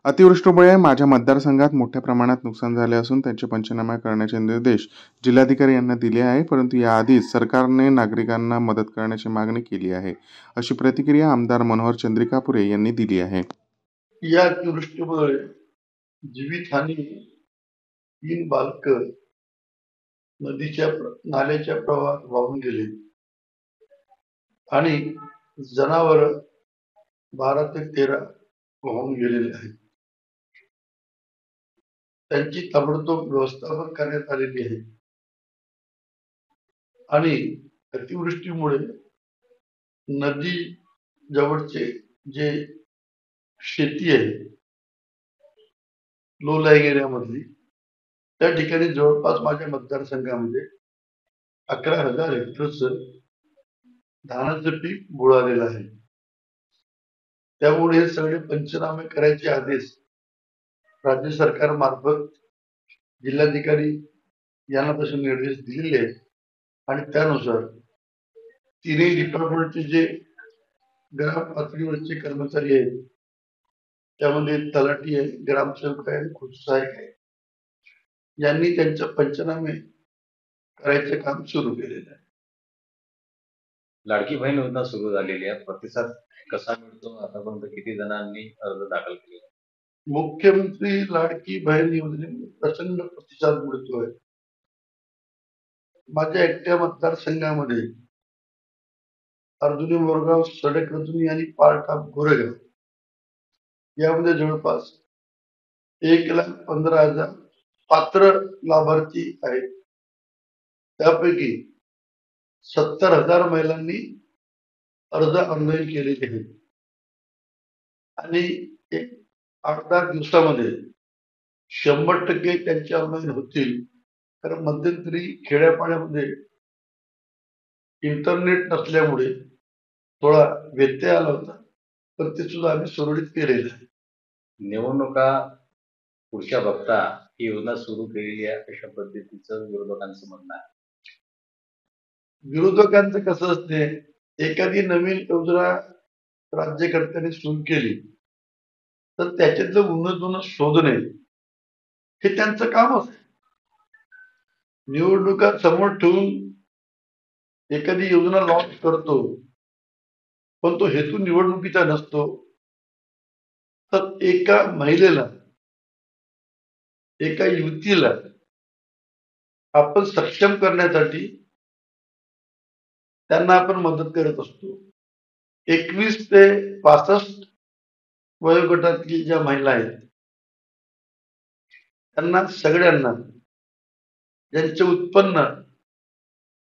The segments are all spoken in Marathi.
अतिवृष्टीमुळे माझ्या मतदारसंघात मोठ्या प्रमाणात नुकसान झाले असून त्यांचे पंचनामा करण्याचे निर्देश जिल्हाधिकारी यांना दिले आहे, परंतु याआधीच सरकारने नागरिकांना मदत करण्याची मागणी केली आहे, अशी प्रतिक्रिया आमदार मनोहर चंद्रिकापुरे यांनी दिली आहे. या अतिवृष्टीमुळे जीवितहानी 3 बालकं नदीच्या नाल्याच्या प्रवाहात वाहून गेली आणि जनावर 12 ते 13 वाहून गेलेले आहेत. त्यांची ताबडतोब व्यवस्थापन करण्यात आलेली आहे आणि अतिवृष्टीमुळे नदी जवळचे जे शेती आहे लोलाई एरियामधली त्या ठिकाणी जवळपास माझ्या मतदारसंघामध्ये 11,000 हेक्टरचं धानाचं पीक बुडालेलं आहे. त्यामुळे हे सगळे पंचनामे करायचे आदेश राज्य सरकार मार्फत जिल्हाधिकारी यांना तसे निर्देश दिलेले आहेत आणि त्यानुसार तिन्ही डिपार्टमेंटचे जे ग्राम पातळीवरचे कर्मचारी आहेत त्यामध्ये तलाठी आहे, ग्रामसेवक आहे, कृषी सहाय्यक आहे, यांनी त्यांचं पंचनामे करायचं काम सुरू केलेलं आहे. लाडकी बहीण योजना सुरू झालेली आहे, प्रतिसाद कसा मिळतो? आतापर्यंत किती जणांनी अर्ज दाखल केले? मुख्यमंत्री लाडकी बहीण योजनेमध्ये प्रचंड प्रतिसाद मिळतोय. माझ्या एकट्या मतदारसंघामध्ये अर्जुनी मोरगाव, सडक रजुनी आणि पारटाप गोरेगाव यामध्ये जवळपास 1,15,000 पात्र लाभार्थी आहेत. त्यापैकी 70,000 महिलांनी अर्ज ऑनलाईन केलेले आहेत आणि 8-10 दिवसामध्ये 100% त्यांचे ऑनलाईन होतील. कारण मध्यंतरी खेड्यापाड्यामध्ये इंटरनेट नसल्यामुळे थोडा व्यत्यय आला होता, पण ते सुद्धा आम्ही सुरळीत केलेलं आहे. निवडणुका पुढच्या बघता ही योजना सुरू केलेली आहे अशा पद्धतीचं विरोधकांचं म्हणणं आहे. विरोधकांचं कसं असते, एखादी नवीन योजना राज्यकर्त्यांनी सुरू केली तर त्याच्यातलं उन्नत शोधणे हे त्यांचं काम असते. निवडणुका समोर ठेवून एखादी योजना लॉन्च करतो, पण तो हेतू निवडणुकीचा नसतो. तर एका महिलेला, एका युवतीला आपण सक्षम करण्यासाठी त्यांना आपण मदत करत असतो. 21 ते 65 वयोगटातील ज्या महिला आहेत त्यांना सगळ्यांना ज्यांचे उत्पन्न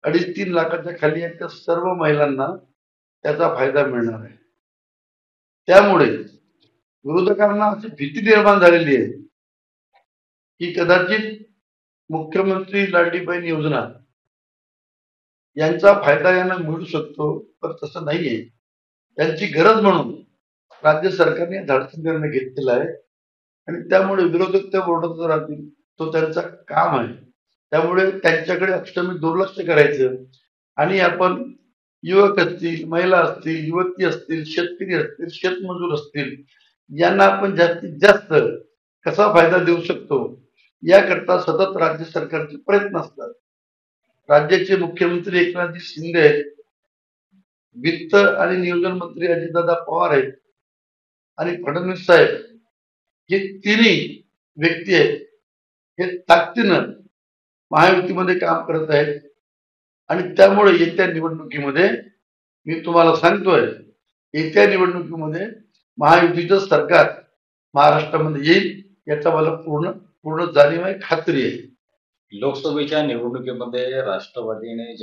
2.5-3 लाखाच्या खाली आहे त्या सर्व महिलांना त्याचा फायदा मिळणार आहे. त्यामुळे विरोधकांना अशी भीती निर्माण झालेली आहे की कदाचित मुख्यमंत्री लाडकी बहीण योजना यांचा फायदा यांना मिळू शकतो, पण तसं नाहीये. त्यांची गरज म्हणून राज्य सरकारने धाडसी निर्णय घेतलेला आहे आणि त्यामुळे विरोधक त्या बोर्डात राहतील, तो त्यांचा काम आहे. त्यामुळे त्यांच्याकडे अक्षरशः दुर्लक्ष करायचं आणि आपण युवक असतील, महिला असतील, युवती असतील, शेतकरी असतील, शेतमजूर असतील, यांना आपण जास्तीत जास्त कसा फायदा देऊ शकतो याकरता सतत राज्य सरकारचे प्रयत्न असतात. राज्याचे मुख्यमंत्री एकनाथजी शिंदे आहेत, वित्त आणि नियोजन मंत्री अजितदादा पवार आहेत आणि फडणवीस साहेब हे तिन्ही व्यक्ती आहेत, हे ताकदीनं महायुतीमध्ये काम करत आहेत आणि त्यामुळे येत्या निवडणुकीमध्ये मी तुम्हाला सांगतोय, येत्या निवडणुकीमध्ये महायुतीचं सरकार महाराष्ट्रामध्ये येईल याचा मला पूर्ण जाणीव आहे, खात्री आहे. लोकसभेच्या निवडणुकीमध्ये राष्ट्रवादीने